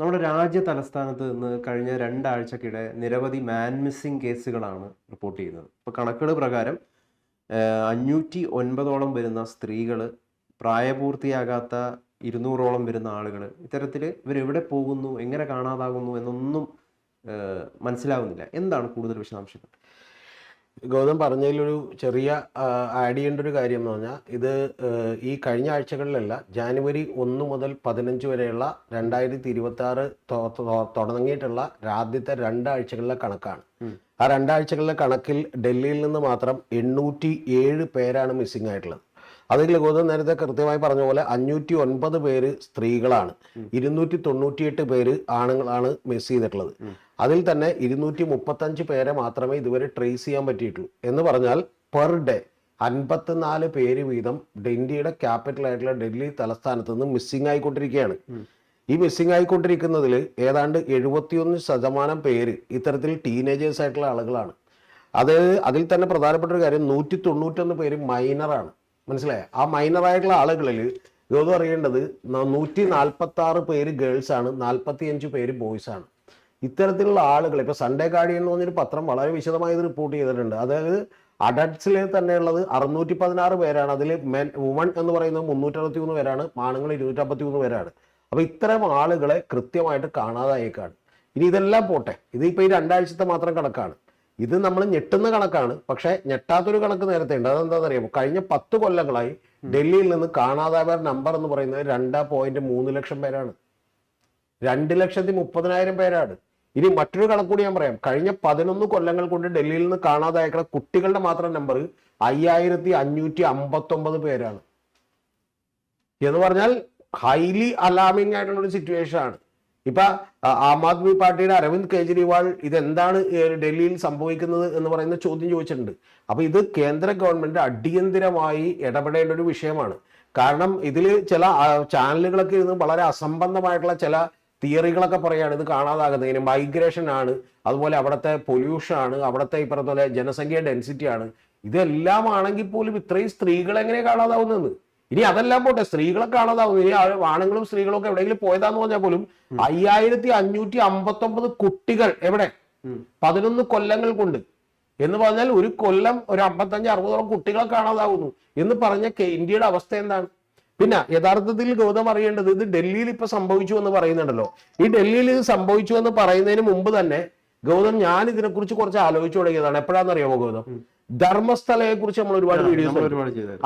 നമ്മുടെ രാജ്യ തലസ്ഥാനത്ത് നിന്ന് കഴിഞ്ഞ രണ്ടാഴ്ചക്കിടെ നിരവധി മാൻ മിസ്സിംഗ് കേസുകളാണ് റിപ്പോർട്ട് ചെയ്യുന്നത്. ഇപ്പോൾ കണക്കുകൾ പ്രകാരം 509 വരുന്ന സ്ത്രീകൾ, പ്രായപൂർത്തിയാകാത്ത 200 വരുന്ന ആളുകൾ, ഇത്തരത്തിൽ ഇവരെവിടെ പോകുന്നു, എങ്ങനെ കാണാതാകുന്നു എന്നൊന്നും മനസ്സിലാവുന്നില്ല. എന്താണ് കൂടുതൽ വിശദാംശങ്ങൾ? ഗൗതം പറഞ്ഞതിലൊരു ചെറിയ ആഡ് ചെയ്യേണ്ട ഒരു കാര്യം എന്ന് പറഞ്ഞാൽ ഇത് ഈ കഴിഞ്ഞ ആഴ്ചകളിലല്ല, ജാനുവരി 1 മുതൽ 15 വരെയുള്ള 2026 തുടങ്ങിയിട്ടുള്ള ആദ്യത്തെ രണ്ടാഴ്ചകളിലെ കണക്കാണ്. ആ രണ്ടാഴ്ചകളിലെ കണക്കിൽ ഡൽഹിയിൽ നിന്ന് മാത്രം 807 പേരാണ് മിസ്സിംഗ് ആയിട്ടുള്ളത്. അതിൽ ഗൗതം നേരത്തെ കൃത്യമായി പറഞ്ഞ പോലെ 509 പേര് സ്ത്രീകളാണ്, 298 പേര് ആണുങ്ങളാണ് മിസ് ചെയ്തിട്ടുള്ളത്. അതിൽ തന്നെ 235 പേരെ മാത്രമേ ഇതുവരെ ട്രേസ് ചെയ്യാൻ പറ്റിയിട്ടുള്ളൂ. എന്ന് പറഞ്ഞാൽ പെർ ഡേ 54 പേര് വീതം ഇന്ത്യയുടെ ക്യാപിറ്റൽ ആയിട്ടുള്ള ഡൽഹി തലസ്ഥാനത്ത് നിന്ന് മിസ്സിംഗ് ആയിക്കൊണ്ടിരിക്കുകയാണ്. ഈ മിസ്സിംഗ് ആയിക്കൊണ്ടിരിക്കുന്നതിൽ ഏതാണ്ട് 71% പേര് ഇത്തരത്തിൽ ടീനേജേഴ്സ് ആയിട്ടുള്ള ആളുകളാണ്. അതിൽ തന്നെ പ്രധാനപ്പെട്ട ഒരു കാര്യം, 191 പേര് മൈനറാണ്. മനസ്സിലായ? ആ മൈനറായിട്ടുള്ള ആളുകളിൽ ഗൗതം അറിയേണ്ടത് 146 പേര് ഗേൾസ് ആണ്, 45 പേര് ബോയ്സ് ആണ്. ഇത്തരത്തിലുള്ള ആളുകൾ ഇപ്പോൾ സൺഡേ ഗാർഡിയൻ എന്ന് പറഞ്ഞൊരു പത്രം വളരെ വിശദമായി ഇത് റിപ്പോർട്ട് ചെയ്തിട്ടുണ്ട്. അതായത് അഡൽട്ട്സിൽ തന്നെയുള്ളത് 616 പേരാണ്. അതിൽ വുമൺ എന്ന് പറയുന്നത് 363 പേരാണ്, ആണുങ്ങൾ 253 പേരാണ്. അപ്പൊ ഇത്തരം ആളുകളെ കൃത്യമായിട്ട് കാണാതായേക്കാണ്. ഇനി ഇതെല്ലാം പോട്ടെ, ഇതിപ്പോ ഈ രണ്ടാഴ്ചത്തെ മാത്രം കണക്കാണ്. ഇത് നമ്മൾ ഞെട്ടുന്ന കണക്കാണ്, പക്ഷെ ഞെട്ടാത്തൊരു കണക്ക് നേരത്തെ ഉണ്ട്. അതെന്താണെന്ന് അറിയാമോ? കഴിഞ്ഞ 10 കൊല്ലങ്ങളായി ഡൽഹിയിൽ നിന്ന് കാണാതായവർ നമ്പർ എന്ന് പറയുന്നത് 2.3 ലക്ഷം പേരാണ്. 2,30,000 പേരാണ്. ഇനി മറ്റൊരു കണക്കൂടി ഞാൻ പറയാം. കഴിഞ്ഞ 11 കൊല്ലങ്ങൾ കൊണ്ട് ഡൽഹിയിൽ നിന്ന് കാണാതായ കുട്ടികളുടെ മാത്രം നമ്പർ 5,559 പേരാണ്. എന്ന് പറഞ്ഞാൽ ഹൈലി അലാമിംഗ് ആയിട്ടുള്ള ഒരു സിറ്റുവേഷൻ ആണ്. ഇപ്പൊ ആം ആദ്മി പാർട്ടിയുടെ അരവിന്ദ് കെജ്രിവാൾ ഇതെന്താണ് ഡൽഹിയിൽ സംഭവിക്കുന്നത് എന്ന് പറയുന്ന ചോദ്യം ചോദിച്ചിട്ടുണ്ട്. അപ്പൊ ഇത് കേന്ദ്ര ഗവൺമെന്റ് അടിയന്തിരമായി ഇടപെടേണ്ട ഒരു വിഷയമാണ്. കാരണം ഇതിൽ ചില ചാനലുകളൊക്കെ ഇരുന്ന് വളരെ അസംബന്ധമായിട്ടുള്ള ചില തിയറികളൊക്കെ പറയാണ് ഇത് കാണാതാകുന്നതിന്. മൈഗ്രേഷൻ ആണ്, അതുപോലെ അവിടുത്തെ പൊല്യൂഷൻ ആണ്, അവിടുത്തെ ഈ പറഞ്ഞ പോലെ ജനസംഖ്യ ഡെൻസിറ്റി ആണ്. ഇതെല്ലാം ആണെങ്കിൽ പോലും ഇത്രയും സ്ത്രീകൾ എങ്ങനെ കാണാതാവുന്നത്? ഇനി അതെല്ലാം പോട്ടെ, സ്ത്രീകളെ കാണാതാവുന്നു. ഇനി ആണുങ്ങളും സ്ത്രീകളും ഒക്കെ എവിടെയെങ്കിലും പോയതാന്ന് പറഞ്ഞാൽ പോലും 5,559 കുട്ടികൾ എവിടെ? 11 കൊല്ലങ്ങൾ കൊണ്ട്. എന്ന് പറഞ്ഞാൽ ഒരു കൊല്ലം ഒരു 55-60 കുട്ടികളെ കാണാതാവുന്നു എന്ന് പറഞ്ഞ ഇന്ത്യയുടെ അവസ്ഥ എന്താണ്? പിന്നെ യഥാർത്ഥത്തിൽ ഗൗതം അറിയേണ്ടത്, ഇത് ഡൽഹിയിൽ ഇപ്പൊ സംഭവിച്ചു എന്ന് പറയുന്നുണ്ടല്ലോ. ഈ ഡൽഹിയിൽ ഇത് സംഭവിച്ചു എന്ന് പറയുന്നതിന് മുമ്പ് തന്നെ ഗൗതം ഞാൻ ഇതിനെക്കുറിച്ച് കുറച്ച് ആലോചിച്ചു തുടങ്ങിയതാണ്. എപ്പോഴാണെന്നറിയാമോ ഗൗതം? ധർമ്മസ്ഥലയെ കുറിച്ച് നമ്മൾ ഒരുപാട് വീഡിയോസ്,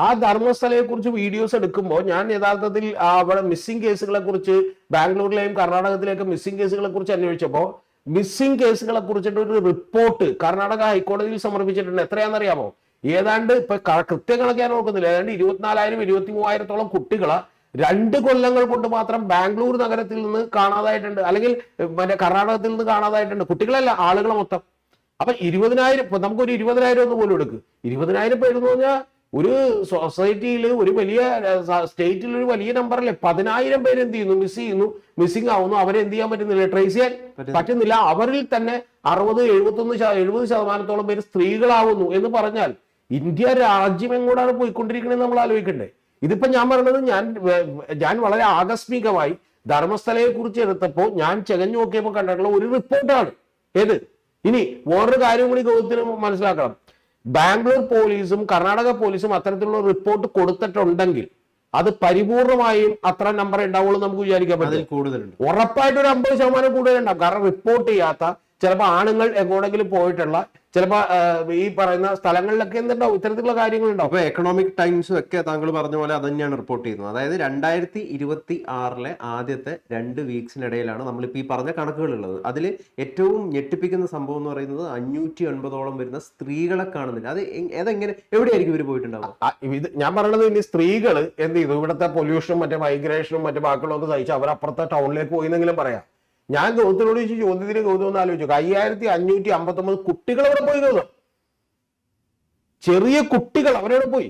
ആ ധർമ്മസ്ഥലയെ കുറിച്ച് വീഡിയോസ് എടുക്കുമ്പോൾ ഞാൻ യഥാർത്ഥത്തിൽ അവിടെ മിസ്സിംഗ് കേസുകളെ കുറിച്ച്, ബാംഗ്ലൂരിലെയും കർണാടകത്തിലെയൊക്കെ മിസ്സിംഗ് കേസുകളെ കുറിച്ച് അന്വേഷിച്ചപ്പോൾ മിസ്സിംഗ് കേസുകളെ കുറിച്ചിട്ട് ഒരു റിപ്പോർട്ട് കർണാടക ഹൈക്കോടതിയിൽ സമർപ്പിച്ചിട്ടുണ്ട്. എത്രയാണെന്നറിയാമോ? ഏതാണ്ട് ഇപ്പൊ കൃത്യം കണക്കാൻ നോക്കുന്നില്ല, ഏതാണ്ട് 24,000-23,000 കുട്ടികളെ 2 കൊല്ലങ്ങൾ കൊണ്ട് മാത്രം ബാംഗ്ലൂർ നഗരത്തിൽ നിന്ന് കാണാതായിട്ടുണ്ട്, അല്ലെങ്കിൽ മറ്റേ കർണാടകത്തിൽ നിന്ന് കാണാതായിട്ടുണ്ട്. കുട്ടികളല്ല, ആളുകളെ മൊത്തം. അപ്പൊ 20,000, ഇപ്പൊ നമുക്കൊരു 20,000 ഒന്ന് പോലും എടുക്കും. 20,000 പേര് എന്ന് പറഞ്ഞാൽ ഒരു സൊസൈറ്റിയിൽ, ഒരു വലിയ സ്റ്റേറ്റിൽ ഒരു വലിയ നമ്പറല്ലേ. 10,000 പേര് എന്ത് ചെയ്യുന്നു? മിസ്സിംഗ് ആവുന്നു. അവരെ എന്ത് ചെയ്യാൻ പറ്റുന്നില്ല? ട്രേസ് ചെയ്യാൻ പറ്റുന്നില്ല. അവരിൽ തന്നെ 60-70% പേര് സ്ത്രീകളാവുന്നു എന്ന് പറഞ്ഞാൽ ഇന്ത്യ രാജ്യം എങ്ങോട്ടാണ് പോയിക്കൊണ്ടിരിക്കുന്നത് നമ്മൾ ആലോചിക്കണ്ടേ? ഇതിപ്പോ ഞാൻ പറയുന്നത്, ഞാൻ വളരെ ആകസ്മികമായി ധർമ്മസ്ഥലയെ കുറിച്ച് എടുത്തപ്പോൾ ഞാൻ ചെകഞ്ഞു നോക്കിയപ്പോൾ കണ്ടിട്ടുള്ള ഒരു റിപ്പോർട്ടാണ്. ഏത്? ഇനി വേറൊരു കാര്യം കൂടി ഗൗതത്തിന് മനസ്സിലാക്കണം. ബാംഗ്ലൂർ പോലീസും കർണാടക പോലീസും അത്തരത്തിലുള്ള റിപ്പോർട്ട് കൊടുത്തിട്ടുണ്ടെങ്കിൽ അത് പരിപൂർണമായും അത്ര നമ്പർ ഉണ്ടാവുള്ളൂ നമുക്ക് വിചാരിക്കാൻ പറ്റും. കൂടുതലുണ്ട്, ഉറപ്പായിട്ട് ഒരു 50% കൂടുതലുണ്ടാവും. കാരണം റിപ്പോർട്ട് ചെയ്യാത്ത, ചിലപ്പോൾ ആണുങ്ങൾ എങ്ങോട്ടെങ്കിലും പോയിട്ടുള്ള, ചിലപ്പോൾ ഈ പറയുന്ന സ്ഥലങ്ങളിലൊക്കെ എന്തുണ്ടാവും, ഇത്തരത്തിലുള്ള കാര്യങ്ങളുണ്ടാവും. അപ്പൊ എക്കണോമിക് ടൈംസും ഒക്കെ താങ്കൾ പറഞ്ഞ പോലെ അത് തന്നെയാണ് റിപ്പോർട്ട് ചെയ്യുന്നത്. അതായത് 2026 ആദ്യത്തെ 2 വീക്സിനിടയിലാണ് നമ്മളിപ്പോൾ ഈ പറഞ്ഞ കണക്കുകൾ ഉള്ളത്. അതിൽ ഏറ്റവും ഞെട്ടിപ്പിക്കുന്ന സംഭവം എന്ന് പറയുന്നത് 509 വരുന്ന സ്ത്രീകളെ കാണുന്നില്ല. അത് ഏതെങ്ങനെ, എവിടെയായിരിക്കും ഇവർ പോയിട്ടുണ്ടാവും? ഇത് ഞാൻ പറയണത്, ഇനി സ്ത്രീകൾ എന്ത് ചെയ്തു? ഇവിടുത്തെ പൊല്യൂഷനും മറ്റേ മൈഗ്രേഷനും മറ്റേ ബാക്കിയുള്ളതൊക്കെ സഹിച്ച് അവർ അപ്പുറത്തെ ടൗണിലേക്ക് പോയിന്നെങ്കിലും പറയാം. ഞാൻ ഗൗതത്തിനോട് ചോദ്യത്തിന് ഗൗതം ഒന്ന് ആലോചിച്ചു, 5,559 കുട്ടികൾ അവിടെ പോയി. ഗൗതം, ചെറിയ കുട്ടികൾ അവരവിടെ പോയി.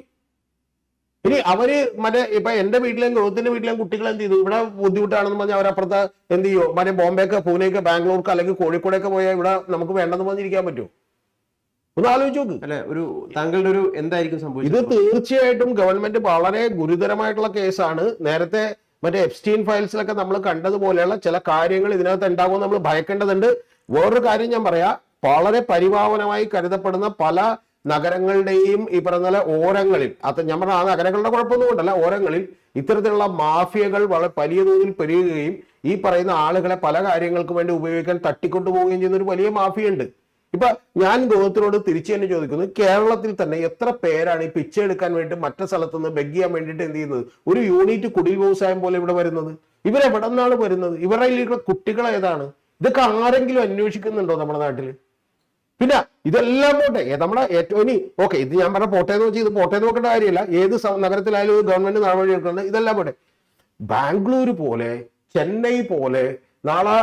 ഇനി അവര് മറ്റേ ഇപ്പൊ എന്റെ വീട്ടിലെയും ഗൗതത്തിന്റെ വീട്ടിലെയും കുട്ടികൾ എന്ത് ചെയ്തു? ഇവിടെ ബുദ്ധിമുട്ടാണെന്ന് പറഞ്ഞാൽ അവരപ്പുറത്ത് എന്ത് ചെയ്യോ? മറ്റേ ബോംബെക്ക്, പൂനെക്ക്, ബാംഗ്ലൂർക്ക് അല്ലെങ്കിൽ കോഴിക്കോടൊക്കെ പോയാൽ ഇവിടെ നമുക്ക് വേണ്ടെന്ന് പറഞ്ഞിരിക്കാൻ പറ്റുമോ? ഒന്ന് ആലോചിച്ച് നോക്ക്. അല്ലെ, താങ്കളുടെ ഒരു എന്തായിരിക്കും സംഭവിച്ചത്? ഇത് തീർച്ചയായിട്ടും ഗവൺമെന്റ് വളരെ ഗുരുതരമായിട്ടുള്ള കേസാണ്. നേരത്തെ മറ്റേ എപ്സ്റ്റീൻ ഫയൽസിലൊക്കെ നമ്മൾ കണ്ടതുപോലെയുള്ള ചില കാര്യങ്ങൾ ഇതിനകത്ത് ഉണ്ടാകുമെന്ന് നമ്മൾ ഭയക്കേണ്ടതുണ്ട്. വേറൊരു കാര്യം ഞാൻ പറയാം, വളരെ പരിപാവനമായി കരുതപ്പെടുന്ന പല നഗരങ്ങളുടെയും ഈ പറഞ്ഞ പോലെ ഓരങ്ങളിൽ, അത് നമ്മുടെ ആ നഗരങ്ങളുടെ കുഴപ്പമൊന്നും കൊണ്ടല്ല, ഓരങ്ങളിൽ ഇത്തരത്തിലുള്ള മാഫിയകൾ വളരെ വലിയ തോതിൽ പെരുകുകയും ഈ പറയുന്ന ആളുകളെ പല കാര്യങ്ങൾക്ക് വേണ്ടി ഉപയോഗിക്കാൻ തട്ടിക്കൊണ്ടുപോവുകയും ചെയ്യുന്ന ഒരു വലിയ മാഫിയുണ്ട്. ഇപ്പൊ ഞാൻ ഗോത്രയോട് തിരിച്ചു തന്നെ ചോദിക്കുന്നു, കേരളത്തിൽ തന്നെ എത്ര പേരാണ് ഈ പിച്ച എടുക്കാൻ വേണ്ടി മറ്റു സ്ഥലത്ത് നിന്ന് ബെഗ് ചെയ്യാൻ വേണ്ടിയിട്ട് എന്ത് ചെയ്യുന്നത്, ഒരു യൂണിറ്റ് കുടിൽ വ്യവസായം പോലെ ഇവിടെ വരുന്നത്? ഇവരെവിടെ നിന്നാണ് വരുന്നത്? ഇവരുടെ കുട്ടികൾ ഏതാണ്? ഇതൊക്കെ ആരെങ്കിലും അന്വേഷിക്കുന്നുണ്ടോ നമ്മുടെ നാട്ടില്? പിന്നെ ഇതെല്ലാം പോട്ടെ, നമ്മുടെ ഏറ്റവും ഇനി ഓക്കെ, ഇത് ഞാൻ പറഞ്ഞ പോട്ടെ എന്ന് വെച്ചാൽ ഇത് പോട്ടെ നോക്കേണ്ട കാര്യമില്ല, ഏത് നഗരത്തിലായാലും ഗവൺമെന്റ് നടപടി എടുക്കുന്നത്, ഇതെല്ലാം പോട്ടെ. ബാംഗ്ലൂർ പോലെ, ചെന്നൈ പോലെ, നാളെ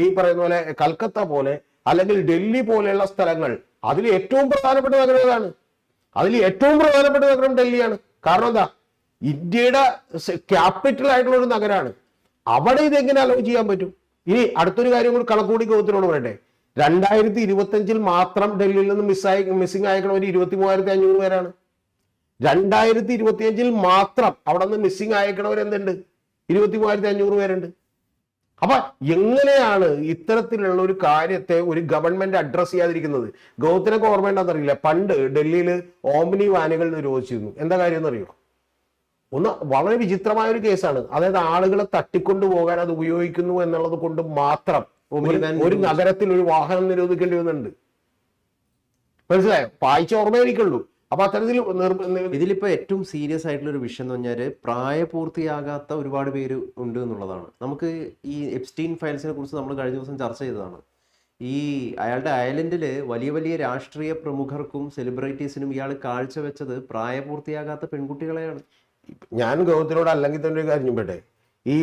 ഈ പറയുന്ന പോലെ കൽക്കത്ത പോലെ, അല്ലെങ്കിൽ ഡൽഹി പോലെയുള്ള സ്ഥലങ്ങൾ, അതിൽ ഏറ്റവും പ്രധാനപ്പെട്ട നഗരം ഏതാണ്? അതിൽ ഏറ്റവും പ്രധാനപ്പെട്ട നഗരം ഡൽഹിയാണ്. കാരണം എന്താ, ഇന്ത്യയുടെ ക്യാപിറ്റൽ ആയിട്ടുള്ള ഒരു നഗരമാണ്. അവിടെ ഇതെങ്ങനെ അലോ ചെയ്യാൻ പറ്റും? ഇനി അടുത്തൊരു കാര്യം കൂടി കണക്കൂടി ഗോത്രയോട് പറയട്ടെ. 2025 മാത്രം ഡൽഹിയിൽ നിന്ന് മിസ്സിംഗ് അയക്കണവർ 23,500 പേരാണ്. 2025 മാത്രം അവിടെ നിന്ന് മിസ്സിംഗ് അയക്കണവർ എന്തുണ്ട്? 23,500 പേരുണ്ട്. അപ്പൊ എങ്ങനെയാണ് ഇത്തരത്തിലുള്ള ഒരു കാര്യത്തെ ഒരു ഗവൺമെന്റ് അഡ്രസ് ചെയ്യാതിരിക്കുന്നത്? ഗോത്രക്ക് ഓർമ്മയുണ്ടെന്നറിയില്ല, പണ്ട് ഡൽഹിയിൽ ഓംനി വാനുകൾ നിരോധിച്ചിരുന്നു. എന്താ കാര്യം എന്നറിയോ? ഒന്ന് വളരെ വിചിത്രമായ ഒരു കേസാണ്. അതായത് ആളുകളെ തട്ടിക്കൊണ്ടു പോകാൻ അത് ഉപയോഗിക്കുന്നു എന്നുള്ളത് കൊണ്ട് മാത്രം ഒരു നഗരത്തിൽ ഒരു വാഹനം നിരോധിക്കേണ്ടി വന്നിട്ടുണ്ട്. മനസ്സിലായോ? വായിച്ച ഓർമ്മയായിരിക്കുള്ളൂ. അപ്പൊ അത്തരത്തിൽ ഇതിലിപ്പോ ഏറ്റവും സീരിയസ് ആയിട്ടുള്ള ഒരു വിഷയം എന്ന് പറഞ്ഞാൽ പ്രായപൂർത്തിയാകാത്ത ഒരുപാട് പേര് ഉണ്ട് എന്നുള്ളതാണ്. നമുക്ക് ഈ എപ്സ്റ്റീൻ ഫയൽസിനെ കുറിച്ച് നമ്മൾ കഴിഞ്ഞ ദിവസം ചർച്ച ചെയ്തതാണ്. ഈ അയാളുടെ ഐലൻഡിൽ വലിയ വലിയ രാഷ്ട്രീയ പ്രമുഖർക്കും സെലിബ്രിറ്റീസിനും ഇയാൾ കാഴ്ചവെച്ചത് പ്രായപൂർത്തിയാകാത്ത പെൺകുട്ടികളെയാണ്. ഞാൻ ഗൗതത്തിനോട് അല്ലെങ്കിൽ തന്നെ ഒരു കാര്യം പെട്ടെ, ഈ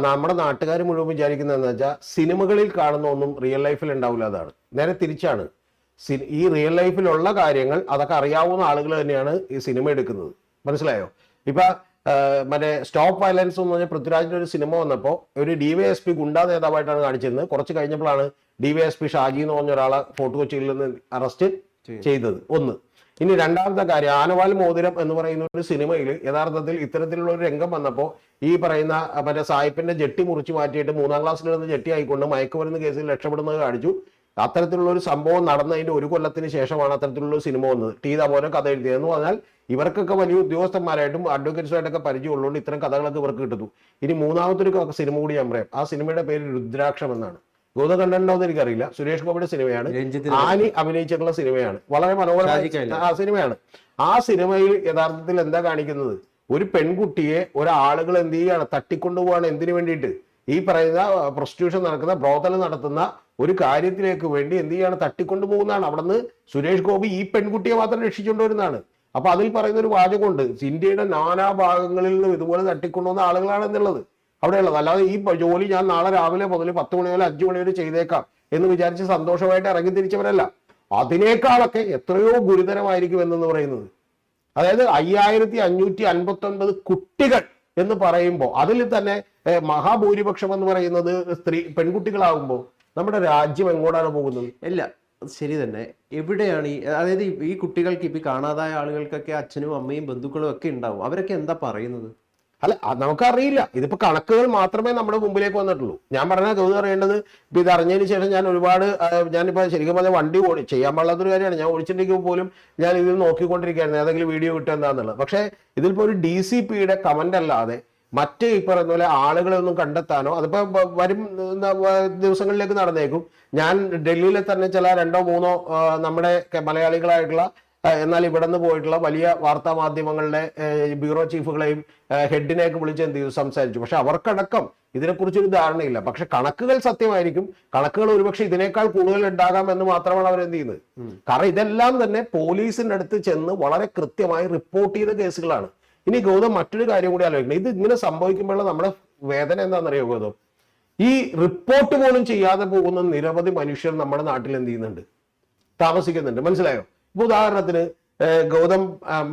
നമ്മുടെ നാട്ടുകാർ മുഴുവൻ വിചാരിക്കുന്നതെന്ന് വെച്ചാൽ സിനിമകളിൽ കാണുന്ന ഒന്നും റിയൽ ലൈഫിൽ ഉണ്ടാവില്ല. അതാണ് നേരെ തിരിച്ചാണ്. ഈ റിയൽ ലൈഫിലുള്ള കാര്യങ്ങൾ അതൊക്കെ അറിയാവുന്ന ആളുകൾ തന്നെയാണ് ഈ സിനിമ എടുക്കുന്നത്. മനസ്സിലായോ? ഇപ്പൊ മറ്റേ സ്റ്റോപ്പ് വയലൻസ് എന്ന് പറഞ്ഞാൽ പൃഥ്വിരാജിന്റെ ഒരു സിനിമ വന്നപ്പോൾ ഒരു DYSP ഗുണ്ടാ നേതാവായിട്ടാണ് കാണിച്ചിരുന്നത്. കുറച്ച് കഴിഞ്ഞപ്പോഴാണ് DYSP ഷാജി എന്ന് പറഞ്ഞ ഒരാളെ ഫോർട്ട് കൊച്ചിയിൽ നിന്ന് അറസ്റ്റ് ചെയ്തത്. ഒന്ന്. ഇനി രണ്ടാമത്തെ കാര്യം, ആനവാൽ മോതിരം എന്ന് പറയുന്ന ഒരു സിനിമയിൽ യഥാർത്ഥത്തിൽ ഇത്തരത്തിലുള്ള ഒരു രംഗം വന്നപ്പോൾ ഈ പറയുന്ന മറ്റേ സായിപ്പിന്റെ ജെട്ടി മുറിച്ച് മാറ്റിയിട്ട് 3ാം ക്ലാസ്സിൽ നിന്ന് ജെട്ടി ആയിക്കൊണ്ട് മയക്കുമരുന്ന് കേസിൽ രക്ഷപ്പെടുന്നത് കാണിച്ചു. അത്തരത്തിലുള്ള ഒരു സംഭവം നടന്നതിന്റെ 1 കൊല്ലത്തിന് ശേഷമാണ് അത്തരത്തിലുള്ള ഒരു സിനിമ വന്നത്. ടി ദാമോദരൻ കഥ എഴുതിയതെന്ന് പറഞ്ഞാൽ ഇവർക്കൊക്കെ വലിയ ഉദ്യോഗസ്ഥന്മാരായിട്ടും അഡ്വക്കേറ്റ്സുമായിട്ടൊക്കെ പരിചയമുള്ളതുകൊണ്ട് ഇത്തരം കഥകളൊക്കെ ഇവർക്ക് കിട്ടുന്നു. ഇനി മൂന്നാമത്തെ ഒരു സിനിമ കൂടി ഞാൻ പറയാം. ആ സിനിമയുടെ പേര് രുദ്രാക്ഷം എന്നാണ്. ഗൗതം കണ്ടിട്ടുണ്ടോന്ന് എനിക്കറിയില്ല. സുരേഷ് ഗോപിയുടെ സിനിമയാണ്, ആനി അഭിനയിച്ചിട്ടുള്ള സിനിമയാണ്, വളരെ മനോഹരമായ ആ സിനിമയാണ്. ആ സിനിമയിൽ യഥാർത്ഥത്തിൽ എന്താ കാണിക്കുന്നത്? ഒരു പെൺകുട്ടിയെ ഒരാളുകൾ എന്ത് ചെയ്യാണ്, തട്ടിക്കൊണ്ടുപോവാണ്. എന്തിനു വേണ്ടിയിട്ട്? ഈ പറയുന്ന പ്രൊസ്റ്റിറ്റ്യൂഷൻ നടക്കുന്ന, ബ്രോതൽ നടത്തുന്ന ഒരു കാര്യത്തിലേക്ക് വേണ്ടി എന്ത് ചെയ്യാണ്, തട്ടിക്കൊണ്ടു പോകുന്നതാണ്. അവിടെ നിന്ന് സുരേഷ് ഗോപി ഈ പെൺകുട്ടിയെ മാത്രം രക്ഷിച്ചുകൊണ്ടുവരുന്നതാണ്. അപ്പൊ അതിൽ പറയുന്ന ഒരു വാചകമുണ്ട്, ഇന്ത്യയുടെ നാനാ ഭാഗങ്ങളിൽ നിന്നും ഇതുപോലെ തട്ടിക്കൊണ്ടുവന്ന ആളുകളാണ് എന്നുള്ളത് അവിടെയുള്ളത്. അല്ലാതെ ഈ ജോലി ഞാൻ നാളെ രാവിലെ മുതൽ 10 മണി മുതൽ 5 മണി വരെ ചെയ്തേക്കാം എന്ന് വിചാരിച്ച് സന്തോഷമായിട്ട് ഇറങ്ങി തിരിച്ചവരല്ല. അതിനേക്കാളൊക്കെ എത്രയോ ഗുരുതരമായിരിക്കും എന്നു പറയുന്നത്. അതായത് 5559 കുട്ടികൾ എന്ന് പറയുമ്പോൾ അതിൽ തന്നെ മഹാഭൂരിപക്ഷം എന്ന് പറയുന്നത് പെൺകുട്ടികളാകുമ്പോൾ നമ്മുടെ രാജ്യം എങ്ങോട്ടാണ് പോകുന്നത്? ഇല്ല, ശരി തന്നെ. എവിടെയാണ് അതായത് ഈ കുട്ടികൾക്ക് ഇപ്പൊ കാണാതായ ആളുകൾക്കൊക്കെ അച്ഛനും അമ്മയും ബന്ധുക്കളും ഒക്കെ ഉണ്ടാവും. അവരൊക്കെ എന്താ പറയുന്നത്? അല്ല, നമുക്കറിയില്ല. ഇതിപ്പോ കണക്കുകൾ മാത്രമേ നമ്മുടെ മുമ്പിലേക്ക് വന്നിട്ടുള്ളൂ. ഞാൻ പറഞ്ഞ ഗൗതം അറിയേണ്ടത്, ഇപ്പൊ ഇത് അറിഞ്ഞതിന് ശേഷം ഞാൻ ഒരുപാട്, ഞാനിപ്പോ ശരിക്കും പറഞ്ഞാൽ വണ്ടി ചെയ്യാൻ പാടില്ലാത്തൊരു കാര്യമാണ്. ഞാൻ ഓടിച്ചിട്ടുണ്ടെങ്കിൽ പോലും ഞാൻ ഇതിൽ നോക്കിക്കൊണ്ടിരിക്കുകയായിരുന്നു ഏതെങ്കിലും വീഡിയോ കിട്ടുക എന്താന്നുള്ളത്. പക്ഷെ ഇതിലിപ്പോ ഒരു DCPയുടെ കമന്റ് അല്ലാതെ മറ്റ് ഈ പറയുന്ന പോലെ ആളുകളൊന്നും കണ്ടെത്താനോ, അതിപ്പോ വരും ദിവസങ്ങളിലേക്ക് നടന്നേക്കും. ഞാൻ ഡൽഹിയിലെ തന്നെ ചില 2 or 3 നമ്മുടെ മലയാളികളായിട്ടുള്ള എന്നാൽ ഇവിടെ നിന്ന് പോയിട്ടുള്ള വലിയ വാർത്താ മാധ്യമങ്ങളുടെ ബ്യൂറോ ചീഫുകളെയും ഹെഡിനെയൊക്കെ വിളിച്ച് എന്ത് ചെയ്തു, സംസാരിച്ചു. പക്ഷെ അവർക്കടക്കം ഇതിനെക്കുറിച്ചൊരു ധാരണയില്ല. പക്ഷെ കണക്കുകൾ സത്യമായിരിക്കും. കണക്കുകൾ ഒരുപക്ഷെ ഇതിനേക്കാൾ കൂടുതൽ ഉണ്ടാകാം എന്ന് മാത്രമാണ് അവരെന്ത് ചെയ്യുന്നത്. കാരണം ഇതെല്ലാം തന്നെ പോലീസിന്റെ അടുത്ത് ചെന്ന് വളരെ കൃത്യമായി റിപ്പോർട്ട് ചെയ്ത കേസുകളാണ്. ഇനി ഗൗതം മറ്റൊരു കാര്യം കൂടി ആലോചിക്കണം. ഇത് ഇങ്ങനെ സംഭവിക്കുമ്പോഴുള്ള നമ്മുടെ വേദന എന്താണെന്നറിയോ ഗൗതം? ഈ റിപ്പോർട്ട് പോലും ചെയ്യാതെ പോകുന്ന നിരവധി മനുഷ്യർ നമ്മുടെ നാട്ടിൽ എന്ത് ചെയ്യുന്നുണ്ട്, താമസിക്കുന്നുണ്ട്. മനസ്സിലായോ? ഇപ്പൊ ഉദാഹരണത്തിന് ഗൗതം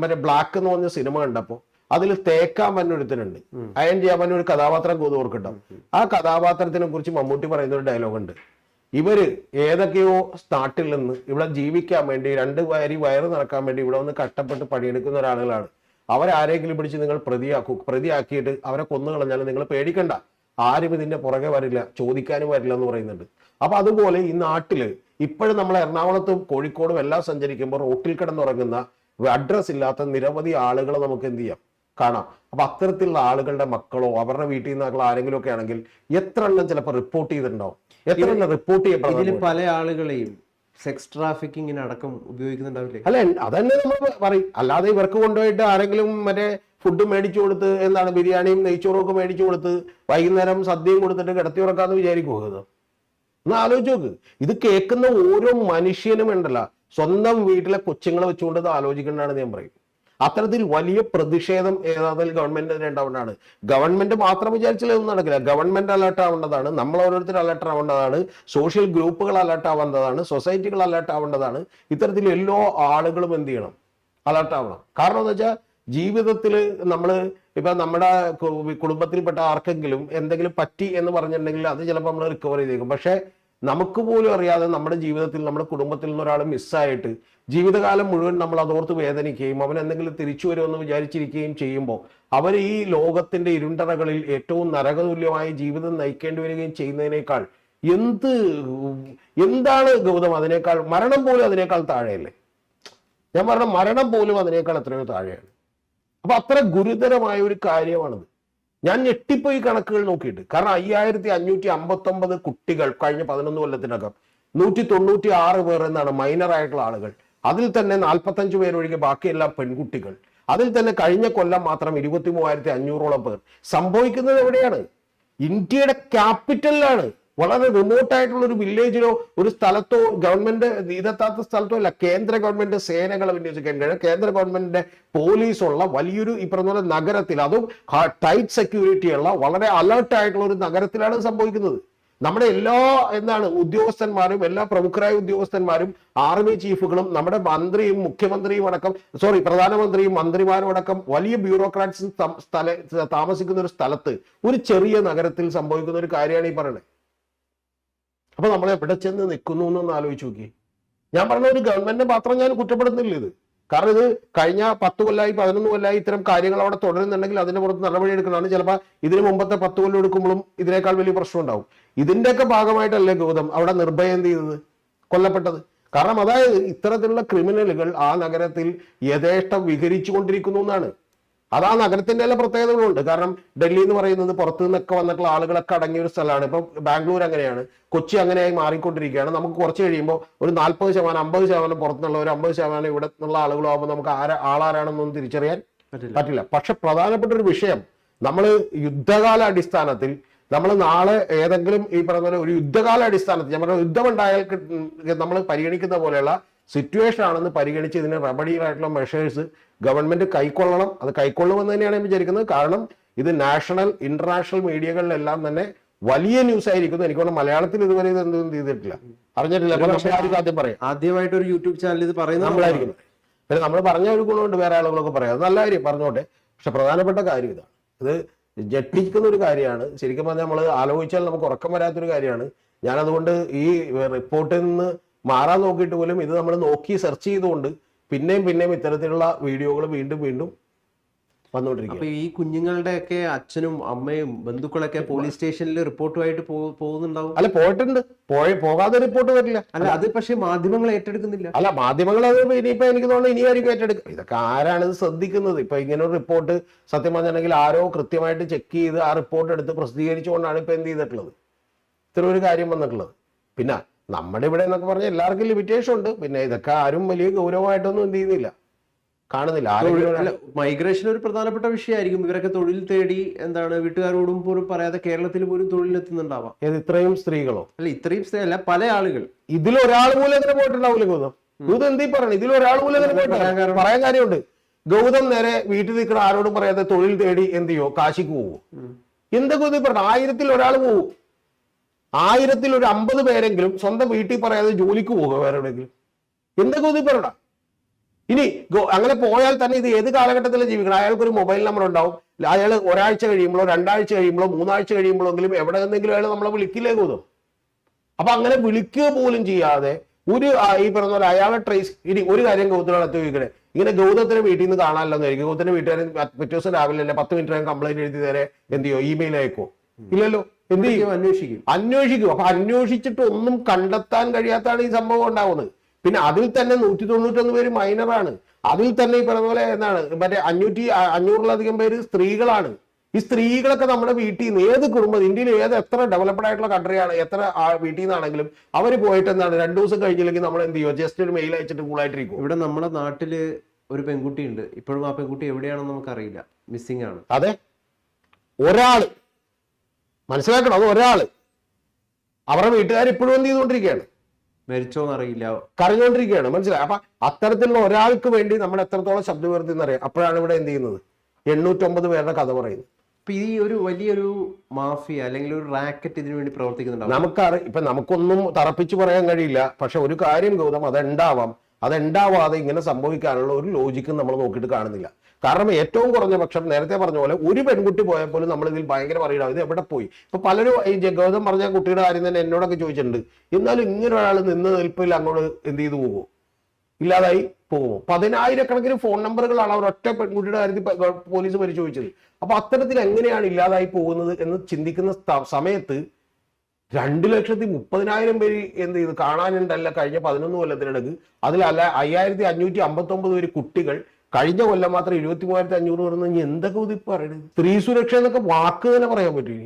മറ്റേ ബ്ലാക്ക് എന്ന് പറഞ്ഞ സിനിമ കണ്ടപ്പോ അതിൽ തേക്കാൻ പന്നൊരുത്തനുണ്ട്, അയൺ ചെയ്യാൻ പന്ന ഒരു കഥാപാത്രം ഗൗതം ഓർക്കുണ്ടാവും. ആ കഥാപാത്രത്തിനെ കുറിച്ച് മമ്മൂട്ടി പറയുന്ന ഒരു ഡയലോഗ് ഉണ്ട്. ഇവര് ഏതൊക്കെയോ നാട്ടിൽ നിന്ന് ഇവിടെ ജീവിക്കാൻ വേണ്ടി 2 വരി വയറ് നടക്കാൻ വേണ്ടി ഇവിടെ വന്ന് കഷ്ടപ്പെട്ട് പണിയെടുക്കുന്ന ഒരാളുകളാണ്. അവരാരെങ്കിലും പിടിച്ച് നിങ്ങൾ പ്രതിയാക്കിയിട്ട് അവരെ കൊന്നുകളഞ്ഞാൽ നിങ്ങൾ പേടിക്കണ്ട, ആരും ഇതിന്റെ പുറകെ വരില്ല, ചോദിക്കാനും വരില്ല എന്ന് പറയുന്നുണ്ട്. അപ്പൊ അതുപോലെ ഈ നാട്ടില് ഇപ്പോഴും നമ്മൾ എറണാകുളത്തും കോഴിക്കോടും എല്ലാം സഞ്ചരിക്കുമ്പോൾ റോട്ടിൽ കിടന്നുറങ്ങുന്ന അഡ്രസ് ഇല്ലാത്ത നിരവധി ആളുകളെ നമുക്ക് എന്ത് ചെയ്യാം, കാണാം. അപ്പൊ അത്തരത്തിലുള്ള ആളുകളുടെ മക്കളോ അവരുടെ വീട്ടിൽ നിന്നുള്ള ആരെങ്കിലും ഒക്കെ ആണെങ്കിൽ എത്ര എണ്ണം ചിലപ്പോൾ റിപ്പോർട്ട് ചെയ്തിട്ടുണ്ടാവും, എത്ര എണ്ണം റിപ്പോർട്ട് ചെയ്യപ്പെടും. പല ആളുകളെയും സെക്സ് ട്രാഫിക്കിങ്ങിന് അടക്കം ഉപയോഗിക്കുന്നുണ്ടാവില്ലേ? അല്ല, അതന്നെ നമ്മൾ പറയും. അല്ലാതെ ഇവർക്ക് കൊണ്ടുപോയിട്ട് ആരെങ്കിലും മറ്റേ ഫുഡ് മേടിച്ചു കൊടുത്ത്, എന്താണ് ബിരിയാണിയും നെയ്ച്ചോറും ഒക്കെ മേടിച്ചു കൊടുത്ത് വൈകുന്നേരം സദ്യയും കൊടുത്തിട്ട് കിടത്തി ഉറക്കാന്ന് വിചാരിക്കുന്നത്? ഒന്ന് ആലോചിച്ച് നോക്ക്. ഇത് കേൾക്കുന്ന ഓരോ മനുഷ്യനും ഉണ്ടല്ലോ, സ്വന്തം വീട്ടിലെ കൊച്ചുങ്ങളെ വെച്ചുകൊണ്ട് ഇത് ആലോചിക്കേണ്ടതാണെന്ന് ഞാൻ പറയും. അത്തരത്തിൽ വലിയ പ്രതിഷേധം ഏതായാലും ഗവൺമെന്റിന് ഉണ്ടാവേണ്ടതാണ്. ഗവൺമെന്റ് മാത്രം വിചാരിച്ചാൽ ഒന്നും നടക്കില്ല. ഗവൺമെന്റ് അലർട്ട് ആവേണ്ടതാണ്, നമ്മൾ ഓരോരുത്തർ അലർട്ട് ആവേണ്ടതാണ്, സോഷ്യൽ ഗ്രൂപ്പുകൾ അലർട്ട് ആവേണ്ടതാണ്, സൊസൈറ്റികൾ അലർട്ട് ആവേണ്ടതാണ്. ഇത്തരത്തിൽ എല്ലാ ആളുകളും എന്ത് ചെയ്യണം, അലർട്ട് ആവണം. കാരണം എന്ന് വെച്ചാൽ ജീവിതത്തിൽ നമ്മൾ ഇപ്പൊ നമ്മുടെ കുടുംബത്തിൽപ്പെട്ട ആർക്കെങ്കിലും എന്തെങ്കിലും പറ്റി എന്ന് പറഞ്ഞിട്ടുണ്ടെങ്കിൽ അത് ചിലപ്പോൾ നമ്മൾ റിക്കവർ ചെയ്തേക്കും. പക്ഷെ നമുക്ക് പോലും അറിയാതെ നമ്മുടെ ജീവിതത്തിൽ നമ്മുടെ കുടുംബത്തിൽ നിന്ന് ഒരാൾ മിസ്സായിട്ട് ജീവിതകാലം മുഴുവൻ നമ്മൾ അതോർത്ത് വേദനിക്കുകയും അവൻ എന്തെങ്കിലും തിരിച്ചു വരുമെന്ന് വിചാരിച്ചിരിക്കുകയും ചെയ്യുമ്പോൾ അവർ ഈ ലോകത്തിന്റെ ഇരുണ്ടറകളിൽ ഏറ്റവും നരകതുല്യമായ ജീവിതം നയിക്കേണ്ടി വരികയും ചെയ്യുന്നതിനേക്കാൾ എന്താണ് ഗൗതം അതിനേക്കാൾ? മരണം പോലും അതിനേക്കാൾ താഴെയല്ലേ? ഞാൻ പറഞ്ഞ മരണം പോലും അതിനേക്കാൾ എത്രയോ താഴെയാണ്. അപ്പൊ അത്ര ഗുരുതരമായ ഒരു കാര്യമാണിത്. ഞാൻ ഞെട്ടിപ്പോയി കണക്കുകൾ നോക്കിയിട്ട്. കാരണം 5559 കുട്ടികൾ കഴിഞ്ഞ 11 കൊല്ലത്തിനകം, 196 പേർ എന്നാണ് മൈനർ ആയിട്ടുള്ള ആളുകൾ. അതിൽ തന്നെ 45 പേരൊഴികെ ബാക്കിയെല്ലാം പെൺകുട്ടികൾ. അതിൽ തന്നെ കഴിഞ്ഞ കൊല്ലം മാത്രം 23,500ഓളം പേർ. സംഭവിക്കുന്നത് എവിടെയാണ്? ഇന്ത്യയുടെ ക്യാപിറ്റലിലാണ്. വളരെ റിമോട്ട് ആയിട്ടുള്ള ഒരു വില്ലേജിലോ ഒരു സ്ഥലത്തോ ഗവൺമെന്റ് ഇതെത്താത്ത സ്ഥലത്തോ അല്ല. കേന്ദ്ര ഗവൺമെന്റ് സേനകളെ വിന്യസിക്കാൻ കഴിയും. കേന്ദ്ര ഗവൺമെന്റിന്റെ പോലീസുള്ള വലിയൊരു ഈ പറഞ്ഞ പോലെ നഗരത്തിൽ, അതും ടൈറ്റ് സെക്യൂരിറ്റി ഉള്ള വളരെ അലേർട്ട് ആയിട്ടുള്ള ഒരു നഗരത്തിലാണ് സംഭവിക്കുന്നത്. നമ്മുടെ എല്ലാ ഉദ്യോഗസ്ഥന്മാരും, എല്ലാ പ്രമുഖരായ ഉദ്യോഗസ്ഥന്മാരും, ആർമി ചീഫുകളും, നമ്മുടെ മന്ത്രിയും മുഖ്യമന്ത്രിയും അടക്കം, പ്രധാനമന്ത്രിയും മന്ത്രിമാരും അടക്കം വലിയ ബ്യൂറോക്രാറ്റ്സ് താമസിക്കുന്ന ഒരു സ്ഥലത്ത്, ഒരു ചെറിയ നഗരത്തിൽ സംഭവിക്കുന്ന ഒരു കാര്യമാണ് ഈ പറയുന്നത്. അപ്പൊ നമ്മൾ എവിടെ ചെന്ന് നിൽക്കുന്നു എന്നൊന്ന് ആലോചിച്ച് നോക്കി. ഞാൻ പറഞ്ഞ ഒരു ഗവൺമെന്റിനെ മാത്രം ഞാൻ കുറ്റപ്പെടുന്നില്ല ഇത്. കാരണം ഇത് കഴിഞ്ഞ 10 കൊല്ലമായി 11 കൊല്ലമായി ഇത്തരം കാര്യങ്ങൾ അവിടെ തുടരുന്നുണ്ടെങ്കിൽ അതിന്റെ പുറത്ത് നടപടി എടുക്കുന്നതാണ്. ചിലപ്പോൾ ഇതിന് മുമ്പത്തെ 10 കൊല്ലം എടുക്കുമ്പോഴും ഇതിനേക്കാൾ വലിയ പ്രശ്നം ഉണ്ടാവും. ഇതിന്റെയൊക്കെ ഭാഗമായിട്ടല്ലേ ഗൗതം അവിടെ നിർഭയം എന്ത് ചെയ്തത്, കൊല്ലപ്പെട്ടത്? കാരണം അതായത് ഇത്തരത്തിലുള്ള ക്രിമിനലുകൾ ആ നഗരത്തിൽ യഥേഷ്ടം വിഹരിച്ചു കൊണ്ടിരിക്കുന്നു എന്നാണ്. അത് ആ നഗരത്തിന്റെ എല്ലാ പ്രത്യേകതകളുണ്ട്. കാരണം ഡൽഹി എന്ന് പറയുന്നത് പുറത്തു നിന്നൊക്കെ വന്നിട്ടുള്ള ആളുകളൊക്കെ അടങ്ങിയ ഒരു സ്ഥലമാണ്. ഇപ്പൊ ബാംഗ്ലൂർ അങ്ങനെയാണ്, കൊച്ചി അങ്ങനെയായി മാറിക്കൊണ്ടിരിക്കുകയാണ്. നമുക്ക് കുറച്ച് കഴിയുമ്പോൾ ഒരു 40%, 50% പുറത്തുനിന്നുള്ള ഒരു 50% ഇവിടെ നിന്നുള്ള ആളുകളാകുമ്പോൾ നമുക്ക് ആളാരാണെന്നൊന്നും തിരിച്ചറിയാൻ പറ്റില്ല. പക്ഷെ പ്രധാനപ്പെട്ട ഒരു വിഷയം, നമ്മൾ യുദ്ധകാല അടിസ്ഥാനത്തിൽ നമ്മൾ നാളെ ഏതെങ്കിലും ഈ പറഞ്ഞ പോലെ ഒരു യുദ്ധകാല അടിസ്ഥാനത്തിൽ, ഞാൻ പറഞ്ഞ യുദ്ധമുണ്ടായാൽ നമ്മൾ പരിഗണിക്കുന്ന പോലെയുള്ള സിറ്റുവേഷൻ ആണെന്ന് പരിഗണിച്ച് ഇതിന് റെമഡിയായിട്ടുള്ള മെഷേഴ്സ് ഗവൺമെന്റ് കൈക്കൊള്ളണം. അത് കൈക്കൊള്ളുമെന്ന് തന്നെയാണ് ഞാൻ വിചാരിക്കുന്നത്. കാരണം ഇത് നാഷണൽ ഇന്റർനാഷണൽ മീഡിയകളിലെല്ലാം തന്നെ വലിയ ന്യൂസ് ആയിരിക്കുന്നു. എനിക്കൊന്ന് മലയാളത്തിൽ ഇതുവരെ ഇത് എന്തൊന്നും ചെയ്തിട്ടില്ല, അറിഞ്ഞിട്ടില്ല. ആദ്യം പറയാം, ആദ്യമായിട്ട് ഒരു യൂട്യൂബ് ചാനൽ ഇത് പറയുന്നത് നമ്മളായിരിക്കും. പിന്നെ നമ്മൾ പറഞ്ഞ ഒരു ഗുണമുണ്ട്, വേറെ ആളുകളൊക്കെ പറയാം, അത് നല്ല കാര്യം, പറഞ്ഞോട്ടെ. പക്ഷെ പ്രധാനപ്പെട്ട കാര്യം ഇതാണ്. ഇത് ഞെട്ടിക്കുന്ന ഒരു കാര്യമാണ്. ശരിക്കും പറഞ്ഞാൽ നമ്മൾ ആലോചിച്ചാൽ നമുക്ക് ഉറക്കം വരാത്തൊരു കാര്യമാണ്. ഞാൻ അതുകൊണ്ട് ഈ റിപ്പോർട്ടിൽ നിന്ന് മാറാൻ നോക്കിയിട്ട് പോലും ഇത് നമ്മൾ നോക്കി സെർച്ച് ചെയ്തുകൊണ്ട് പിന്നെയും ഇത്തരത്തിലുള്ള വീഡിയോകൾ വീണ്ടും വന്നുകൊണ്ടിരിക്കും. അപ്പൊ ഈ കുഞ്ഞുങ്ങളുടെ ഒക്കെ അച്ഛനും അമ്മയും ബന്ധുക്കളൊക്കെ പോലീസ് സ്റ്റേഷനിൽ റിപ്പോർട്ടുമായിട്ട് പോകുന്നുണ്ടാവും. അല്ല, പോയിട്ടുണ്ട്, പോകാതെ റിപ്പോർട്ട് വരില്ല. അല്ല, അത് പക്ഷേ മാധ്യമങ്ങൾ ഏറ്റെടുക്കുന്നില്ല. അല്ല, മാധ്യമങ്ങൾ അത് ഇനിയിപ്പോ എനിക്ക് തോന്നുന്നു ഇനിയായിരിക്കും ഏറ്റെടുക്കും. ഇതൊക്കെ ആരാണ് ഇത് ശ്രദ്ധിക്കുന്നത്? ഇപ്പൊ ഇങ്ങനെ ഒരു റിപ്പോർട്ട് സത്യം പറഞ്ഞിട്ടുണ്ടെങ്കിൽ ആരോ കൃത്യമായിട്ട് ചെക്ക് ചെയ്ത് ആ റിപ്പോർട്ട് എടുത്ത് പ്രസിദ്ധീകരിച്ചുകൊണ്ടാണ് ഇപ്പൊ എന്ത് ചെയ്തിട്ടുള്ളത്, ഇത്ര ഒരു കാര്യം വന്നിട്ടുള്ളത്. പിന്നെ നമ്മുടെ ഇവിടെ എന്നൊക്കെ പറഞ്ഞാൽ എല്ലാവർക്കും ലിമിറ്റേഷൻ ഉണ്ട്. പിന്നെ ഇതൊക്കെ ആരും വലിയ ഗൗരവമായിട്ടൊന്നും എന്ത് ചെയ്യുന്നില്ല, കാണുന്നില്ല. മൈഗ്രേഷൻ ഒരു പ്രധാനപ്പെട്ട വിഷയമായിരിക്കും. ഇവരൊക്കെ തൊഴിൽ തേടി വീട്ടുകാരോടും പോലും പറയാതെ കേരളത്തിൽ പോലും തൊഴിലെത്തുന്നുണ്ടാവാം. ഇത്രയും സ്ത്രീകളോ? അല്ല, ഇത്രയും സ്ത്രീ അല്ല, പല ആളുകൾ. ഇതിലൊരാൾ മൂലം അങ്ങനെ പോയിട്ടുണ്ടാവില്ല ഗൗതം. ഗൗതം എന്തീ പറയണം? ഇതിലൊരാൾ മൂലം അങ്ങനെ പറയാൻ കാര്യമുണ്ട്. ഗൗതം നേരെ വീട്ടിൽ നിൽക്കുന്ന ആരോടും പറയാതെ തൊഴിൽ തേടി എന്ത് ചെയ്യോ, കാശിക്ക് പോവോ? എന്തൊക്കെ ഇത് പറയണം? 1000-ൽ ഒരാൾ പോവും. 1000-ൽ ഒരു 50 പേരെങ്കിലും സ്വന്തം വീട്ടിൽ പറയാതെ ജോലിക്ക് പോകുക വേറെ എവിടെയെങ്കിലും. എന്തൊക്കെ ഇത് പറയണം? ഇനി അങ്ങനെ പോയാൽ തന്നെ ഇത് ഏത് കാലഘട്ടത്തിലും ജീവിക്കണം. അയാൾക്കൊരു മൊബൈൽ നമ്പർ ഉണ്ടാവും. അയാൾ ഒരാഴ്ച കഴിയുമ്പോഴോ 2 ആഴ്ച കഴിയുമ്പോഴോ 3 ആഴ്ച കഴിയുമ്പോഴെങ്കിലും എവിടെ നിന്നെങ്കിലും അയാൾ നമ്മളെ വിളിക്കില്ലേ ഗൗതം? അപ്പൊ അങ്ങനെ വിളിക്കുക പോലും ചെയ്യാതെ ഈ പറഞ്ഞ പോലെ അയാളെ ട്രേസ്. ഇനി ഒരു കാര്യം ഗൗതത്തിനോട് ചോദിക്കണേ, ഇങ്ങനെ ഗൗതത്തിന്റെ വീട്ടിൽ നിന്ന് കാണാനല്ലെന്ന് ആയിരിക്കും. ഗൗതത്തിന്റെ വീട്ടുകാരൻ പിറ്റേ ദിവസം രാവിലെ തന്നെ 10 മിനിറ്റ് കംപ്ലൈന്റ് എഴുതി നേരെ എന്ത് ചെയ്യോ, ഇമെയിൽ അയക്കോ? ഇല്ലല്ലോ. എന്ത് ചെയ്യും? അന്വേഷിക്കും. അപ്പൊ അന്വേഷിച്ചിട്ട് ഒന്നും കണ്ടെത്താൻ കഴിയാത്താണ് ഈ സംഭവം ഉണ്ടാവുന്നത്. പിന്നെ അതിൽ തന്നെ 191 പേര് മൈനറാണ്. അതിൽ തന്നെ ഈ പറഞ്ഞ പോലെ എന്താണ് മറ്റേ 500-ലധികം പേര് സ്ത്രീകളാണ്. ഈ സ്ത്രീകളൊക്കെ നമ്മുടെ വീട്ടിൽ നിന്ന് ഏത് കുടുംബം, ഇന്ത്യയിൽ എത്ര ഡെവലപ്ഡ് ആയിട്ടുള്ള കൺട്രിയാണ്, എത്ര വീട്ടിൽ നിന്നാണെങ്കിലും അവർ പോയിട്ട് എന്താണ് 2 ദിവസം കഴിഞ്ഞില്ലെങ്കിൽ നമ്മൾ എന്ത് ചെയ്യുമോ, ജസ്റ്റ് ഒരു മെയിൽ അയച്ചിട്ട് കൂളായിട്ടിരിക്കും. ഇവിടെ നമ്മുടെ നാട്ടില് ഒരു പെൺകുട്ടി ഉണ്ട്, ഇപ്പോഴും ആ പെൺകുട്ടി എവിടെയാണെന്ന് നമുക്കറിയില്ല, മിസ്സിംഗ് ആണ്. അതെ, ഒരാള് മനസ്സിലാക്കണം, അത് ഒരാള്. അവരുടെ വീട്ടുകാർ ഇപ്പോഴും എന്ത് ചെയ്തുകൊണ്ടിരിക്കുകയാണ്, മരിച്ചോന്നറിയില്ല, കരഞ്ഞുകൊണ്ടിരിക്കുകയാണ്. മനസ്സിലായി? അപ്പൊ അത്തരത്തിലുള്ള ഒരാൾക്ക് വേണ്ടി നമ്മൾ എത്രത്തോളം ശബ്ദം ഉയർത്തിയെന്നറിയാം. അപ്പോഴാണ് ഇവിടെ എന്ത് ചെയ്യുന്നത്, 809 പേരുടെ കഥ പറയുന്നത്. ഇപ്പൊ ഈ ഒരു വലിയൊരു മാഫിയ അല്ലെങ്കിൽ ഒരു റാക്കറ്റ് ഇതിനു വേണ്ടി പ്രവർത്തിക്കുന്നുണ്ടാവും. ഇപ്പൊ നമുക്കൊന്നും തറപ്പിച്ചു പറയാൻ കഴിയില്ല. പക്ഷെ ഒരു കാര്യം ഗൗതം, അതുണ്ടാവാതെ ഇങ്ങനെ സംഭവിക്കാനുള്ള ഒരു ലോജിക്കും നമ്മൾ നോക്കിയിട്ട് കാണുന്നില്ല. കാരണം ഏറ്റവും കുറഞ്ഞ പക്ഷം നേരത്തെ പറഞ്ഞ പോലെ ഒരു പെൺകുട്ടി പോയാൽ പോലും നമ്മൾ ഇതിൽ ഭയങ്കര പറയണം, ഇത് എവിടെ പോയി. ഇപ്പൊ പലരും ഈ ഗൗതം പറഞ്ഞ കുട്ടിയുടെ കാര്യം തന്നെ എന്നോടൊക്കെ ചോദിച്ചിട്ടുണ്ട്. എന്നാലും ഇങ്ങനെ ഒരാൾ നിന്ന് നിൽപ്പിൽ അങ്ങോട്ട് എന്ത് ചെയ്തു പോകുമോ, ഇല്ലാതായി പോകുമോ? 10,000-കണക്കിന് ഫോൺ നമ്പറുകളാണ് അവർ ഒറ്റ പെൺകുട്ടിയുടെ കാര്യത്തിൽ പോലീസ് പരിശോധിച്ചത്. അപ്പൊ അത്തരത്തിൽ എങ്ങനെയാണ് ഇല്ലാതായി പോകുന്നത് എന്ന് ചിന്തിക്കുന്ന സമയത്ത് 2,30,000 പേര് എന്ത് ചെയ്തു കാണാനുണ്ടല്ല കഴിഞ്ഞ 11 കൊല്ലത്തിനിടക്ക്. അതിലല്ല 5,559 പേര് കുട്ടികൾ. കഴിഞ്ഞ കൊല്ലം മാത്രം 23,500 പറഞ്ഞ് എന്തൊക്കെ ഇതിപ്പോ പറയുന്നത്? സ്ത്രീ സുരക്ഷ എന്നൊക്കെ വാക്ക് തന്നെ പറയാൻ പറ്റും.